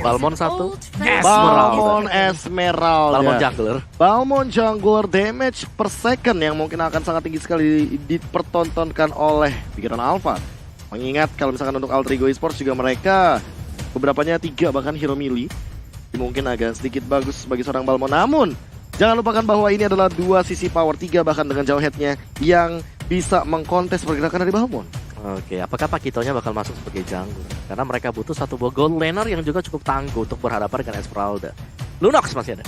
Balmond 1. Balmond Esmeralda. Balmond Jungler. Balmond Jungler damage per second yang mungkin akan sangat tinggi sekali dipertontonkan oleh pikiran Alpha. Mengingat kalau misalkan untuk Alter Ego Esports juga mereka beberapanya 3 bahkan hero melee. Mungkin agak sedikit bagus bagi seorang Balmond. Namun jangan lupakan bahwa ini adalah 2 sisi power 3 bahkan dengan jauh headnya yang bisa mengkontes pergerakan dari Balmond. Oke, apakah Pakitonya bakal masuk sebagai jungler? Karena mereka butuh satu buah gold laner yang juga cukup tangguh untuk berhadapan dengan Esmeralda. Lunox masih ada.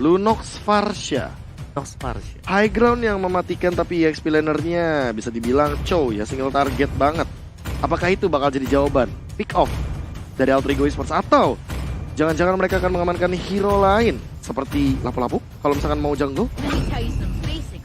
Lunox Farsha. Lunox Farsha. High ground yang mematikan tapi EXP lanernya bisa dibilang cow ya, single target banget. Apakah itu bakal jadi jawaban pick off dari Alter Ego Esports atau jangan-jangan mereka akan mengamankan hero lain seperti Lapu-Lapu kalau misalkan mau jungle?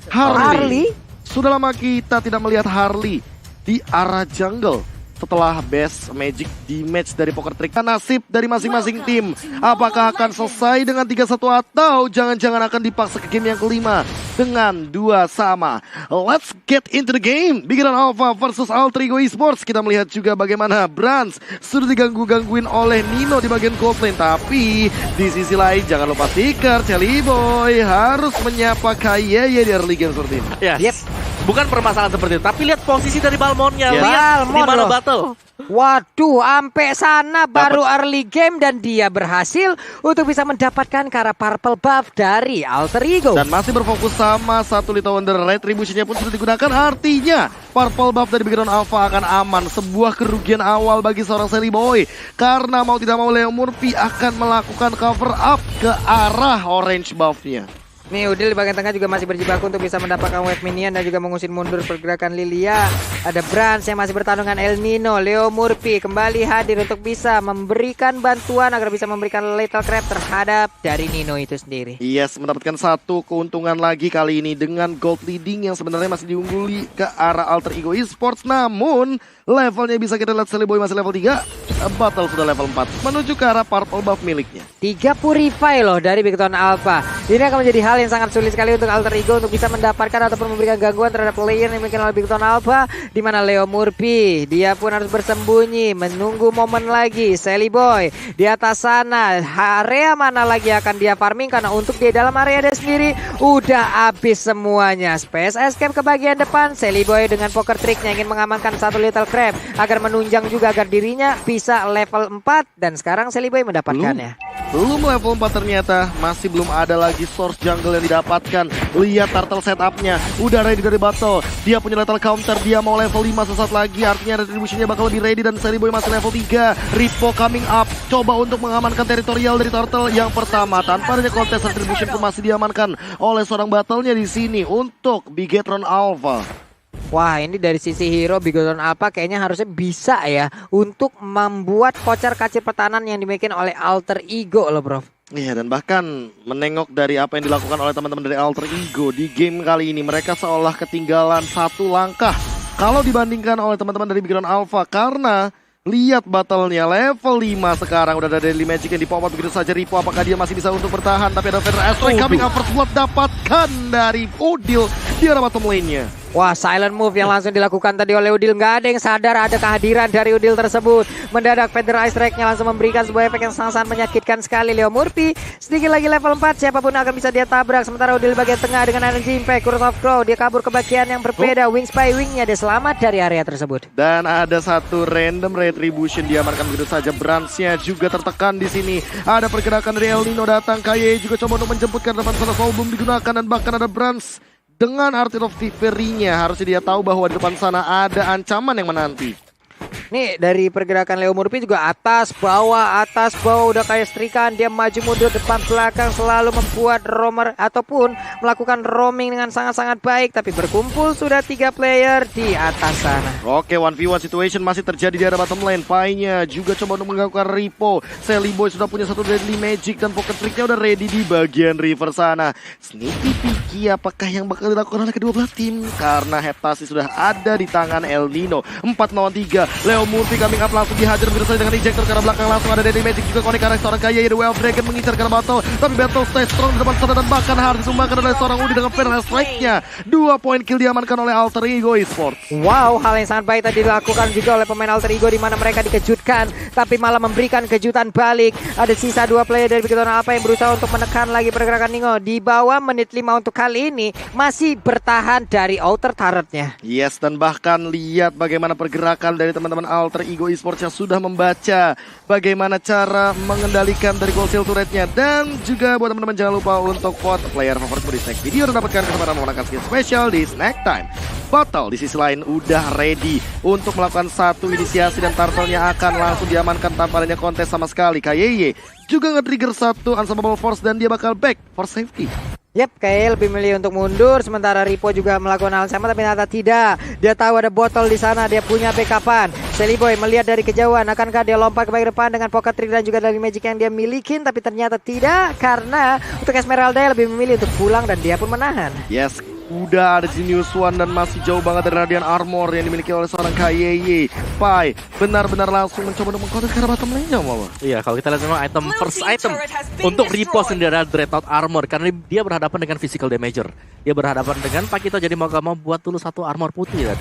Harley. Sudah lama kita tidak melihat Harley di arah jungle setelah best magic di match dari Poker Trick. Nasib dari masing-masing tim, apakah akan selesai dengan 3-1 atau jangan-jangan akan dipaksa ke game yang kelima dengan 2 sama. Let's get into the game. Bikinan Alpha versus Alter Ego Esports. Kita melihat juga bagaimana Brans sudah diganggu-gangguin oleh Nino di bagian gold lane. Tapi di sisi lain jangan lupa stiker Celi Boy harus menyapa Kayeye di early game seperti ini. Yes. Bukan permasalahan seperti itu, tapi lihat posisi dari Balmondnya. Yes. Lihat di mana battle. Waduh, sampai sana baru early game dan dia berhasil untuk bisa mendapatkan cara purple buff dari Alter Ego. Dan masih berfokus sama satu Little Wonder. Retribution-nya pun sudah digunakan. Artinya purple buff dari background Alpha akan aman. Sebuah kerugian awal bagi seorang Celi Boy. Karena mau tidak mau Leo Murphy akan melakukan cover up ke arah orange buff-nya. Nih Udil di bagian tengah juga masih berjibaku untuk bisa mendapatkan wave minion dan juga mengusir mundur pergerakan Lilia. Ada Brans yang masih bertarung dengan El Nino. Leo Murphy kembali hadir untuk bisa memberikan bantuan agar bisa memberikan lethal trap terhadap dari Nino itu sendiri. Yes, mendapatkan satu keuntungan lagi kali ini dengan gold leading yang sebenarnya masih diungguli ke arah Alter Ego Esports. Namun levelnya bisa kita lihat Celi Boy masih level 3. Battle sudah level 4 menuju ke arah purple buff miliknya. 3 purify loh dari Bigton Alpha. Ini akan menjadi hal yang sangat sulit sekali untuk Alter Ego untuk bisa mendapatkan ataupun memberikan gangguan terhadap player yang dimiliki oleh Bigton Alpha. Di mana Leo Murphy, dia pun harus bersembunyi menunggu momen lagi. Celi Boy di atas sana, area mana lagi akan dia farming karena untuk di dalam area dia sendiri udah habis semuanya. Space escape ke bagian depan. Celi Boy dengan poker tricknya ingin mengamankan satu little crab agar menunjang juga agar dirinya bisa level 4 dan sekarang Celi Boy mendapatkannya. Belum level 4 ternyata, masih belum ada lagi source jungle yang didapatkan. Lihat turtle setupnya, udah ready dari battle. Dia punya lethal counter, dia mau level 5 sesaat lagi. Artinya retributionnya bakal lebih ready dan Celi Boy masih level 3. Ripo coming up, coba untuk mengamankan teritorial dari turtle yang pertama. Tanpa adanya kontes, retribution pun masih diamankan oleh seorang battlenya di sini untuk Bigetron Alpha. Wah, ini dari sisi hero Bigton Alpha kayaknya harusnya bisa ya untuk membuat kocar-kacir pertahanan yang dimiliki oleh Alter Ego loh, Bro. Iya, dan bahkan menengok dari apa yang dilakukan oleh teman-teman dari Alter Ego di game kali ini, mereka seolah ketinggalan satu langkah kalau dibandingkan oleh teman-teman dari Bigton Alpha. Karena lihat battlenya level 5 sekarang udah ada Daily Magic yang dipop begitu saja. Ripo apakah dia masih bisa untuk bertahan, tapi ada Feather Asteroid coming up first blood dapatkan dari Udil di arah bottom lane-nya. Wah, silent move yang langsung dilakukan tadi oleh Udil. Nggak ada yang sadar ada kehadiran dari Udil tersebut. Mendadak Feather Ice Strike-nya langsung memberikan sebuah efek yang sangat menyakitkan sekali. Leo Murphy sedikit lagi level 4. Siapapun akan bisa dia tabrak. Sementara Udil bagian tengah dengan energy impact. Curse of Crow, dia kabur ke bagian yang berbeda. Wings by wingnya dia selamat dari area tersebut. Dan ada satu random retribution diamankan begitu saja. Bransnya juga tertekan di sini. Ada pergerakan dari El Nino datang. Kaye juga coba untuk menjemputkan depan sana. Belum digunakan dan bahkan ada Brans dengan Artist of Thievery-nya. Harusnya dia tahu bahwa di depan sana ada ancaman yang menanti. Nih dari pergerakan Leo Murphy juga atas bawah udah kayak setrikaan. Dia maju mundur depan belakang selalu membuat roamer ataupun melakukan roaming dengan sangat-sangat baik. Tapi berkumpul sudah 3 player di atas sana. Oke, 1v1 situation masih terjadi di arah bottom lane. Pai-nya juga coba untuk mengganggukan Ripo. Celi Boy sudah punya satu Deadly Magic dan Pocket Trick-nya udah ready di bagian river sana. Sneaky Peaky apakah yang bakal dilakukan oleh kedua belah tim? Karena Heptasi sudah ada di tangan El Nino. 4 lawan 3. Leo Leo Murphy coming up langsung dihajar begitu saja dengan ejector ke arah belakang. Langsung ada Daddy Magic juga connect ke arah seorang Kaya. The Well Dragon mengincar ke arah Battle, tapi Battle stay strong di depan sana dan bahkan harus disumbangkan oleh seorang Udi dengan fair strike-nya. 2 poin kill diamankan oleh Alter Ego Esports. Wow, hal yang sangat baik tadi dilakukan juga oleh pemain Alter Ego di mana mereka dikejutkan tapi malah memberikan kejutan balik. Ada sisa 2 player dari Big Tone Alpha yang berusaha untuk menekan lagi pergerakan Ningo. Di bawah menit 5 untuk kali ini masih bertahan dari outer turretnya. Yes, dan bahkan lihat bagaimana pergerakan dari teman-teman Alter Ego Esports yang sudah membaca bagaimana cara mengendalikan dari goal seal turretnya. Dan juga buat teman-teman jangan lupa untuk vote player favorit di snack video dan dapatkan kesempatan memenangkan skin spesial di Snack Time. Battle di sisi lain udah ready untuk melakukan satu inisiasi dan turtle-nya akan langsung diamankan tanpa adanya kontes sama sekali. KYY juga nge-trigger satu unstoppable force dan dia bakal back for safety. Yap, kayak lebih milih untuk mundur, sementara Ripo juga melakukan hal sama tapi ternyata tidak. Dia tahu ada botol di sana, dia punya backupan. Sally Boy melihat dari kejauhan, akankah dia lompat ke bagian depan dengan pocket trick dan juga dari magic yang dia milikin, tapi ternyata tidak karena untuk Esmeralda lebih memilih untuk pulang dan dia pun menahan. Yes, udah ada Genius One dan masih jauh banget dari Radiant Armor yang dimiliki oleh seorang KYY. Pai benar-benar langsung mencoba untuk mengkontek ke arah bottom lane-nya malah. Iya, kalau kita lihat memang first item untuk Ripo sendiri adalah Dreadnought Armor karena dia berhadapan dengan physical damager. Dia berhadapan dengan Pakito, jadi mau gak mau buat dulu satu armor putih kan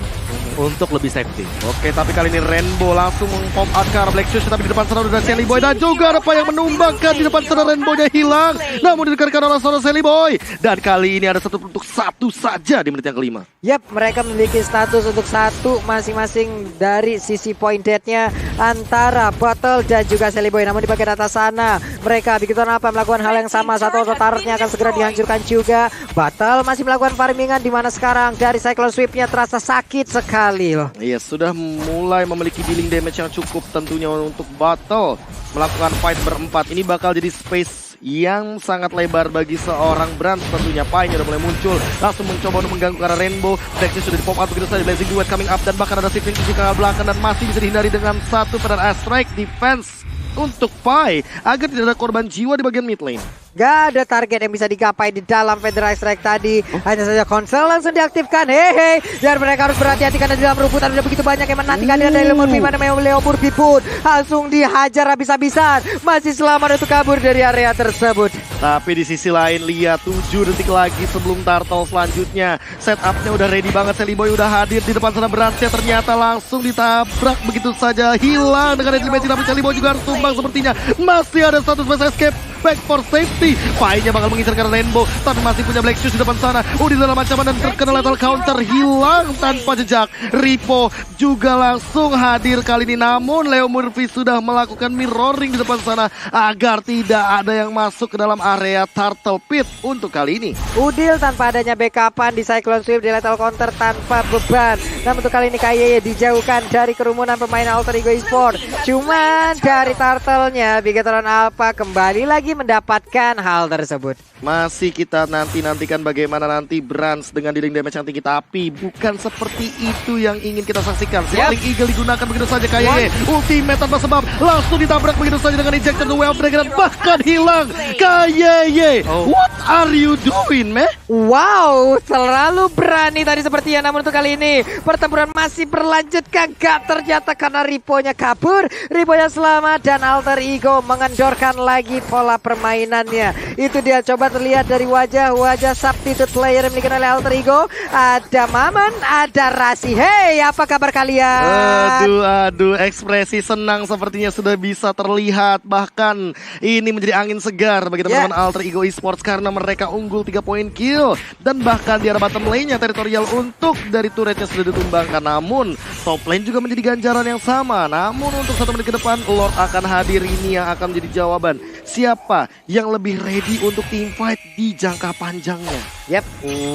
untuk lebih safety. Oke, tapi kali ini Rainbow langsung meng-pop out ke arah Black Shoes, tapi di depan sana udah Sally Boy dan juga ada yang menumbangkan di depan sana. Rainbow-nya hilang, namun didekatkan oleh seorang Sally Boy. Dan kali ini ada satu untuk satu saja di menit yang kelima. Yap, mereka memiliki status untuk satu masing-masing dari sisi point dead-nya antara Battle dan juga Sally Boy. Namun di bagian atas sana mereka begitu apa melakukan hal yang sama. Satu auto turret-nya akan segera dihancurkan juga. Battle masih melakukan farmingan di mana sekarang dari Cyclone Sweep-nya terasa sakit sekali loh. Iya, sudah mulai memiliki dealing damage yang cukup tentunya untuk Battle melakukan fight berempat. Ini bakal jadi space yang sangat lebar bagi seorang Brand tentunya. Pai-nya udah mulai muncul, langsung mencoba untuk mengganggu ke arah Rainbow. Blacknya sudah di pop out begitu saja, Blazing Duet coming up dan bahkan ada shifting ke belakang dan masih bisa dihindari dengan satu pedal strike defense untuk Pai agar tidak ada korban jiwa di bagian mid lane. Gak ada target yang bisa digapai di dalam Federal Strike tadi. Hanya saja konsel langsung diaktifkan. Hehe. Dan mereka harus berhati-hati karena di dalam rubutan udah begitu banyak yang menantikan dia dari Leo Murphy. Mana Leo Murphy pun langsung dihajar habis-habisan. Masih selamat untuk kabur dari area tersebut. Tapi di sisi lain lihat 7 detik lagi sebelum turtle selanjutnya. Setupnya udah ready banget. Sally Boy udah hadir di depan sana. Beratnya ternyata langsung ditabrak begitu saja. Hilang dengan damage, tapi Sally Boy juga harus tumbang sepertinya. Masih ada satu space escape. Back for safety. Pai-nya bakal mengincar ke Rainbow, tapi masih punya Black Shoes di depan sana. Di dalam ancaman dan terkena lethal counter, hilang tanpa jejak. Ripo juga langsung hadir kali ini, namun Leo Murphy sudah melakukan mirroring di depan sana agar tidak ada yang masuk ke dalam area Turtle Pit untuk kali ini. Udil tanpa adanya backupan di Cyclone Sweep di lethal counter tanpa beban. Namun untuk kali ini KYY dijauhkan dari kerumunan pemain Alter Ego Esports. Cuman dari Turtle-nya Bigatron Alpha kembali lagi mendapatkan hal tersebut. Masih kita nantikan bagaimana nanti Brands dengan dealing damage yang tinggi, tapi bukan seperti itu yang ingin kita saksikan. Sling Eagle digunakan begitu saja KYY. Ultimate tanpa sebab langsung ditabrak begitu saja dengan ejector The Well Dragon dan bahkan hilang. KYY, what are you doing, man? Wow, selalu berani tadi sepertinya. Namun untuk kali ini pertempuran masih berlanjutkan. Gak ternyata karena Ripo-nya kabur, Ripo-nya selamat dan Alter Ego mengendorkan lagi pola permainannya. Itu dia, coba terlihat dari wajah-wajah substitute player yang dimiliki oleh Alter Ego. Ada Maman, ada Rasi. Hey, apa kabar kalian? Aduh, ekspresi senang sepertinya sudah bisa terlihat. Bahkan ini menjadi angin segar bagi teman-teman Alter Ego Esports karena mereka unggul 3 poin kill. Dan bahkan di arah bottom lane-nya teritorial untuk dari turretnya sudah ditumbangkan. Namun top lane juga menjadi ganjaran yang sama. Namun untuk 1 menit ke depan Lord akan hadir, ini yang akan menjadi jawaban. Siapa yang lebih ready untuk team fight di jangka panjangnya? Yap,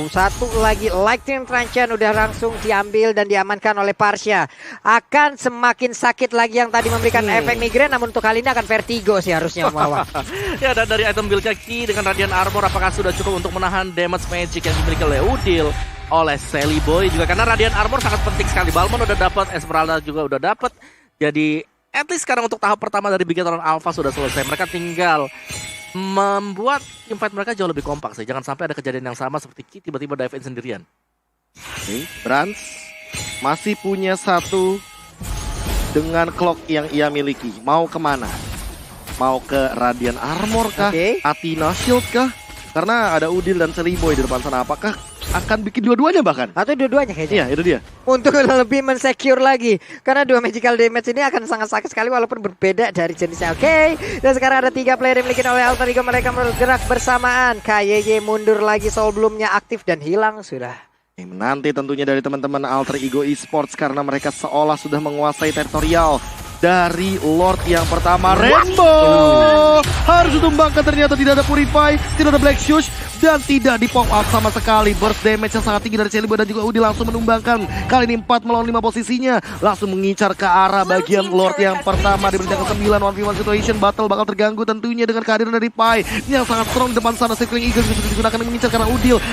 satu lagi Lightning Truncheon udah langsung diambil dan diamankan oleh Parsha. Akan semakin sakit lagi yang tadi memberikan efek migrain, namun untuk kali ini akan vertigo sih harusnya Mawar. Ya, dan dari item build Ki dengan Radiant Armor apakah sudah cukup untuk menahan damage magic yang dimiliki oleh Udil, oleh Sally Boy juga, karena Radiant Armor sangat penting sekali. Balmon udah dapat, Esmeralda juga udah dapat. Jadi at least sekarang untuk tahap pertama dari Bigatron Alpha sudah selesai. Mereka tinggal membuat team fight mereka jauh lebih kompak sih. Jangan sampai ada kejadian yang sama seperti Ki tiba-tiba dive in sendirian. Brands masih punya satu dengan clock yang ia miliki. Mau kemana? Mau ke Radiant Armor kah? Oke. Athena Shield kah? Karena ada Udil dan Celeboy di depan sana. Apakah akan bikin dua-duanya bahkan? Atau dua-duanya kayaknya. Iya, itu dia. Untuk lebih mensecure lagi. Karena dua magical damage ini akan sangat sakit sekali walaupun berbeda dari jenisnya. Oke. Dan sekarang ada 3 player yang dimiliki oleh Alter Ego. Mereka bergerak bersamaan. KYY mundur lagi, Soul Bloom-nya aktif dan hilang sudah. Yang menanti tentunya dari teman-teman Alter Ego Esports karena mereka seolah sudah menguasai teritorial dari Lord yang pertama. Rainbow harus ditumbangkan, ternyata tidak ada Purify, tidak ada Black Shoes, dan tidak di pop up sama sekali. Burst damage yang sangat tinggi dari Celeboy dan juga Udi langsung menumbangkan. Kali ini 4 melawan 5 posisinya, langsung mengincar ke arah bagian Lord yang pertama. Di menit ke-9 1v1 situation battle bakal terganggu tentunya dengan kehadiran dari Pai yang sangat strong di depan sana. Circling Eagle bisa digunakan mengincar karena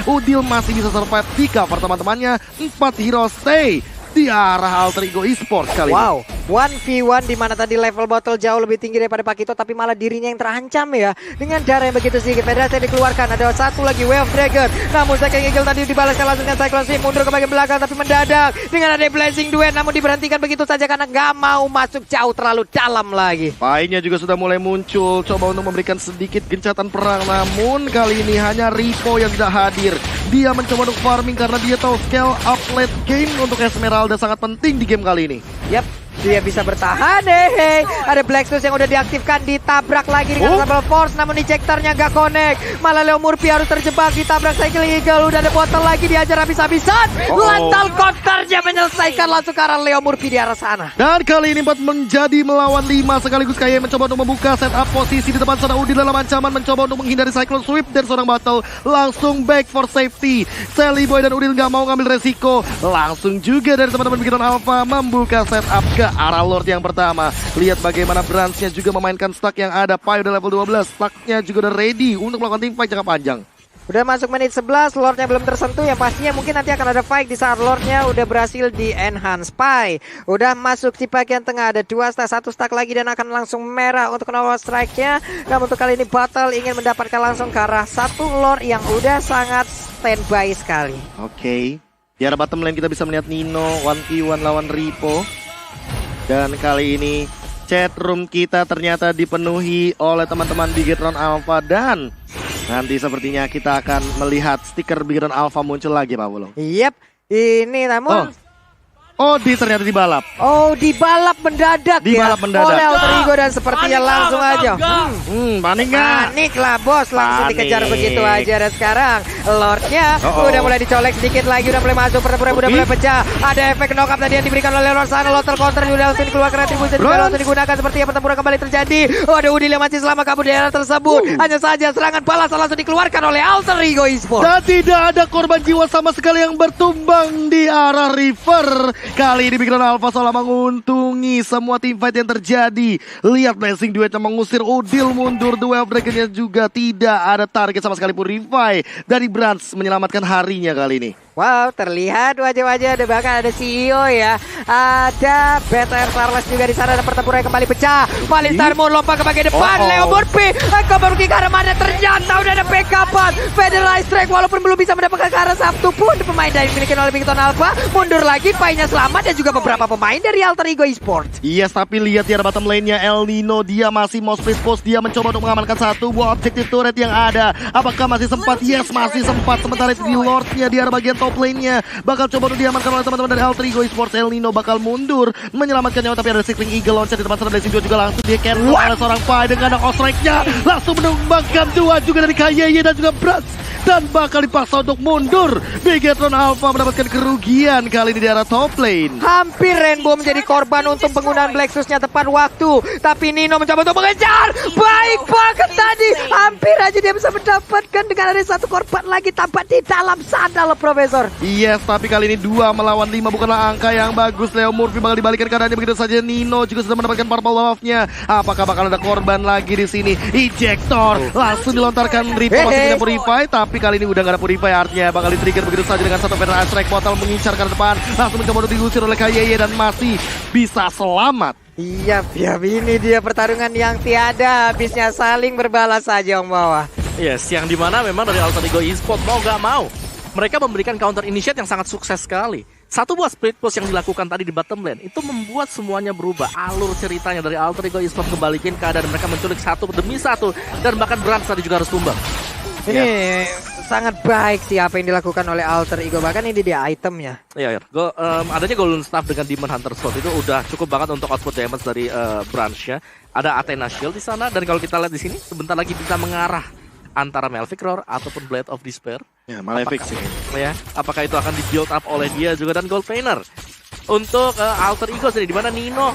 Udil masih bisa survive di cover teman-temannya. 4 hero stay di arah Alter Ego Esports kali ini. Wow, 1v1 di mana tadi level bottle jauh lebih tinggi daripada Pakito, tapi malah dirinya yang terancam ya. Dengan darah yang begitu sedikit, penetrasi yang dikeluarkan. Ada satu lagi Wave of Dragon. Namun Second Eagle tadi dibalaskan langsung dengan Cyclone Sweep, mundur ke bagian belakang tapi mendadak dengan ada Blazing Duet, namun diberhentikan begitu saja karena nggak mau masuk jauh terlalu dalam lagi. Pai-nya juga sudah mulai muncul, coba untuk memberikan sedikit gencatan perang, namun kali ini hanya Ripo yang tidak hadir. Dia mencoba untuk farming karena dia tahu scale up late game untuk Esmeralda sangat penting di game kali ini. Yap, dia bisa bertahan. Hehe. Ada Black Shoes yang udah diaktifkan, ditabrak lagi dengan Double Force, namun ejectornya gak connect. Malah Leo Murphy harus terjebak, ditabrak Cycling Eagle. Udah ada botol lagi, diajar habis-habisan. Lantal counternya menyelesaikan langsung ke arah Leo Murphy di arah sana. Dan kali ini 4 menjadi melawan 5 sekaligus KY mencoba untuk membuka setup posisi di depan sana. Udin dalam ancaman mencoba untuk menghindari Cyclone Sweep dan seorang battle langsung back for safety. Celeboy dan Udin gak mau ngambil resiko. Langsung juga dari teman-teman Bikiran Alpha membuka setup ke arah Lord yang pertama. Lihat bagaimana Branch-nya juga memainkan stack yang ada. Pai udah level 12, stack-nya juga udah ready untuk melakukan teamfight jangka panjang. Udah masuk menit 11, Lordnya belum tersentuh. Yang pastinya mungkin nanti akan ada fight di saat Lordnya udah berhasil di enhance. Pai udah masuk di bagian tengah, ada 2 stack, 1 stack lagi dan akan langsung merah untuk Nova Strike-nya. Namun untuk kali ini Battle ingin mendapatkan langsung ke arah satu Lord yang udah sangat standby sekali. Oke. Di arah bottom lane kita bisa melihat Nino 1v1 lawan Ripo. Dan kali ini chat room kita ternyata dipenuhi oleh teman-teman Bigetron Alpha. Dan nanti sepertinya kita akan melihat stiker Bigetron Alpha muncul lagi, Pak Wulong. Yap, ini namun Ternyata dibalap. Dibalap mendadak Dibalap ya mendadak. oleh Alter Ego dan sepertinya langsung aja Panik nggak? panik lah bos, langsung Panik. dikejar begitu aja. Dan sekarang Lordnya udah mulai dicolek sedikit lagi, udah mulai masuk, pertempuran udah mulai pecah. Ada efek knock-up tadi yang diberikan oleh Lord sana. Lord tercounter udah langsung dikeluarkan retribusi juga langsung digunakan. Sepertinya pertempuran kembali terjadi. Ada Udil yang masih selama kabur di daerah tersebut. Hanya saja serangan balas langsung dikeluarkan oleh Alter Ego Esports. Dan tidak ada korban jiwa sama sekali yang bertumbang di arah River. Kali ini Bigetron Alpha seolah menguntungi semua teamfight yang terjadi. Lihat Blazing Duet yang mengusir Udil mundur. The Wave Dragon-nya juga tidak ada target sama sekali. Purify dari Branch menyelamatkan harinya kali ini. Wow, terlihat wajah-wajah, ada bahkan ada CEO ya. Ada BTR Starless juga di sana dan pertempuran kembali pecah. Malistar Moon lompat ke bagian depan. Leo Murphy kembali ke arah mana, ternyata udah ada backupan. Federal Strike walaupun belum bisa mendapatkan ke arah satu pun pemain dari dimiliki oleh Bigetron Alpha. Mundur lagi, Pai-nya selamat dan juga beberapa pemain dari Alter Ego Esports. Yes, tapi lihat di arah bottom lane-nya El Nino. Dia masih mau split post. Dia mencoba untuk mengamankan satu buah objektif turret yang ada. Apakah masih sempat? Yes, masih sempat. Sementara itu di Lord-nya di arah bagian top lane-nya bakal coba untuk diamankan oleh teman-teman dari Alter Ego Esports. El Nino bakal mundur menyelamatkan nyawa, tapi ada Circling Eagle launcher di depan sana. Blazing juga langsung di cancel oleh seorang Pai dengan knock strike-nya. Langsung menumbangkan 2 juga dari KYY dan juga Branch. Dan bakal dipaksa untuk mundur. Bigetron Alpha mendapatkan kerugian kali ini di arah top lane. Hampir Rainbow menjadi korban untuk penggunaan Black Shoes-nya tepat waktu. Tapi Nino mencoba untuk mengejar. Baik banget tadi. Hampir aja dia bisa mendapatkan dengan ada satu korban lagi tampak di dalam sana loh Profesor. Yes, tapi kali ini 2 melawan 5 bukanlah angka yang bagus. Leo Murphy bakal dibalikan keadaannya begitu saja. Nino juga sudah mendapatkan purple buff-nya. Apakah bakal ada korban lagi di sini? Ejector langsung dilontarkan. Ripo masih punya Purify, tapi kali ini udah gak ada Purify, artinya bakal di-trigger begitu saja dengan satu Federal Strike. Botol mengincar ke depan, langsung mencoba untuk diusir oleh KYY dan masih bisa selamat. Iya, ini dia pertarungan yang tiada habisnya, saling berbalas saja Om Bawah. Yes, yang dimana memang dari Alter Ego Esports mau gak mau mereka memberikan counter initiate yang sangat sukses sekali. Satu buah split push yang dilakukan tadi di bottom lane itu membuat semuanya berubah. Alur ceritanya dari Alter Ego Esports kembalikan keadaan mereka menculik satu demi satu dan bahkan Brans tadi juga harus tumbang. Ini sangat baik sih apa yang dilakukan oleh Alter Ego, bahkan ini dia itemnya. Iya, adanya Golden Staff dengan Demon Hunter Sword itu udah cukup banget untuk output damage dari Branch-nya. Ada Athena Shield di sana dan kalau kita lihat di sini sebentar lagi bisa mengarah antara Malefic Roar ataupun Blade of Despair. Ya, Malefic sih. Ya, apakah itu akan di-build up oleh dia juga dan Gold Trainer. Untuk Alter Ego sendiri, di mana Nino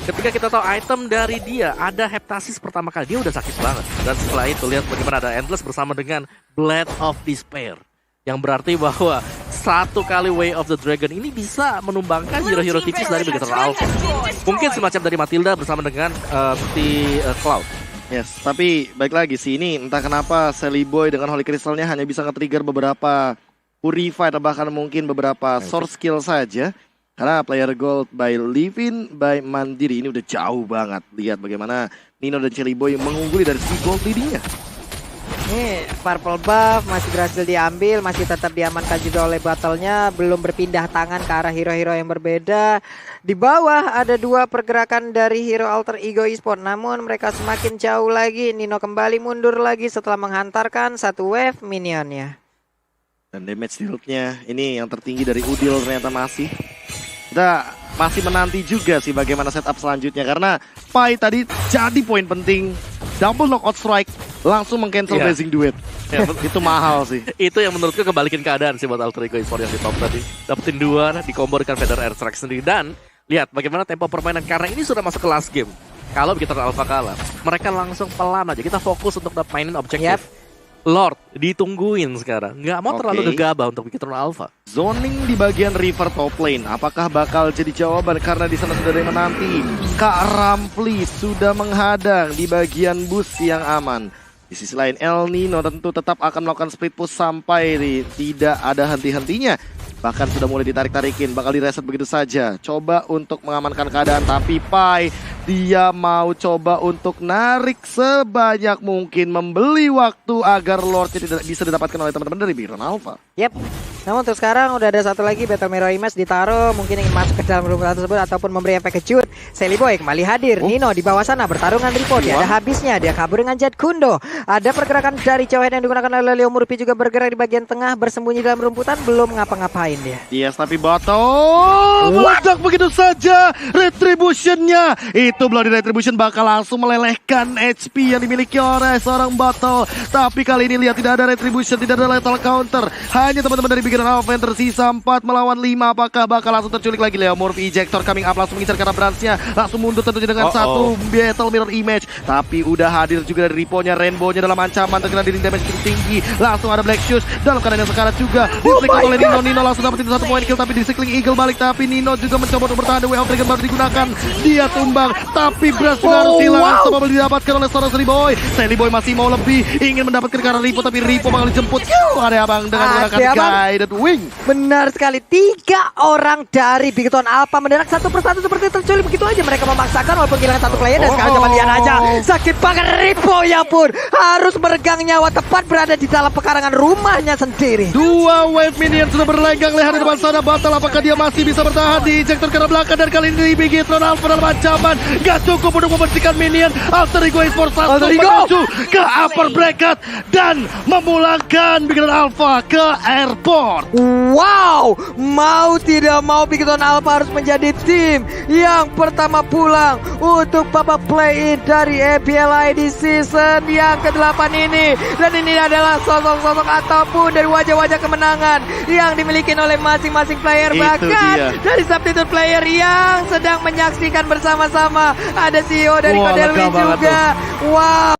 ketika kita tahu item dari dia ada Heptasis pertama kali, dia udah sakit banget. Dan setelah itu lihat bagaimana ada Endless bersama dengan Blade of Despair. Yang berarti bahwa satu kali Way of the Dragon ini bisa menumbangkan hero-hero tipis dari Begator Alpha. Mungkin semacam dari Matilda bersama dengan Cloud. Yes, tapi baik lagi sih ini entah kenapa Sally Boy dengan Holy Crystal-nya hanya bisa nge-trigger beberapa Purify atau bahkan mungkin beberapa source skill saja. Karena player gold by Livin, by Mandiri ini udah jauh banget. Lihat bagaimana Nino dan Sally Boy mengungguli dari segi gold leading-nya. Ini purple buff masih berhasil diambil, masih tetap diamankan juga oleh battle-nya, belum berpindah tangan ke arah hero-hero yang berbeda. Di bawah ada dua pergerakan dari hero Alter Ego Esports, namun mereka semakin jauh lagi. Nino kembali mundur lagi setelah menghantarkan satu wave minionnya. Dan damage deal-nya ini yang tertinggi dari Udil ternyata masih. Kita masih menanti juga sih bagaimana setup selanjutnya. Karena Pai tadi jadi poin penting. Double knockout strike. Langsung meng-cancel Blazing Duet. Ya, itu mahal sih. Itu yang menurutku kebalikin keadaan sih buat Alter Ego Esports yang di top tadi. Dapetin 2, dikombo dengan Feather Air Strike sendiri. Dan lihat bagaimana tempo permainan. Karena ini sudah masuk ke last game. Kalau Begator Alpha kalah, mereka langsung pelan aja. Kita fokus untuk mainin objektif. Lord ditungguin sekarang, nggak mau terlalu gegabah untuk Begator Alpha. Zoning di bagian river top lane, apakah bakal jadi jawaban? Karena di sana sudah ada yang menanti. Kak Rampli sudah menghadang di bagian bus yang aman. Di sisi lain El Nino tentu tetap akan melakukan split push sampai tidak ada henti-hentinya. Bahkan sudah mulai ditarik-tarikin, bakal direset begitu saja. Coba untuk mengamankan keadaan, tapi Pai dia mau coba untuk narik sebanyak mungkin, membeli waktu agar Lordnya tidak bisa didapatkan oleh teman-teman dari Begator Alpha. Yep. Namun untuk sekarang udah ada satu lagi Battle Mirror Image ditaruh, mungkin ingin masuk ke dalam rumput tersebut ataupun memberi efek kejut. Sally Boy kembali hadir. Nino di bawah sana bertarung dengan Report. Ada habisnya, dia kabur dengan Jet Kundo. Ada pergerakan dari Cowhead yang digunakan oleh Leo Murphy juga bergerak di bagian tengah, bersembunyi dalam rumputan, belum ngapa-ngapain dia. Yes, tapi botol meledak begitu saja. Retribution-nya itu Bloody Retribution bakal langsung melelehkan HP yang dimiliki oleh seorang botol. Tapi kali ini lihat tidak ada Retribution, tidak ada lethal counter. Hanya teman-teman dari Begator Alpha yang tersisa 4 melawan 5. Apakah bakal langsung terculik lagi? Leo Murphy ejector coming up, langsung mengincar karena Branch-nya. Langsung mundur tentunya dengan satu Battle Mirror Image. Tapi udah hadir juga dari Ripo-nya, Rainbow-nya dalam ancaman terkena dealing damage cukup tinggi. Langsung ada Black Shoes dalam keadaan yang sekarat juga. Dislick oleh Nino. Nino langsung dapetin satu poin kill, tapi dislick Eagle balik. Tapi Nino juga mencoba untuk bertahan. The Way of Dragon baru digunakan. Dia tumbang, tapi Brass juga harus hilang. Coba didapatkan oleh seorang Sally Boy. Sally Boy masih mau lebih, ingin mendapatkan karena Ripo, tapi Ripo bakal dijemput. Ada abang dengan menggunakan Guided Wing. Benar sekali, 3 orang dari Begator Alpha mendarat satu persatu seperti terculik begitu aja. Mereka memaksakan walaupun kehilangan satu player dan sekarang coba lihat aja. Sakit banget Ripo ya pun. Harus meregang nyawa tepat berada di dalam pekarangan rumahnya sendiri. 2 wave minion sudah berlenggang leher di depan sana. Batal apakah dia masih bisa bertahan di ejector ke belakang, dan kali ini Begator Alpha dalam ancaman. Gak cukup untuk membersihkan minion. Alter Ego Esports langsung menuju ke upper bracket dan memulangkan Begator Alpha ke airport. Wow, mau tidak mau Begator Alpha harus menjadi tim yang pertama pulang untuk babak play-in dari APLI di season yang ke-8 ini. Dan ini adalah sosok-sosok ataupun dari wajah-wajah kemenangan yang dimiliki oleh masing-masing player. Bahkan dari substitute player yang sedang menyaksikan bersama-sama ada CEO dari Kodelwi juga. Wow.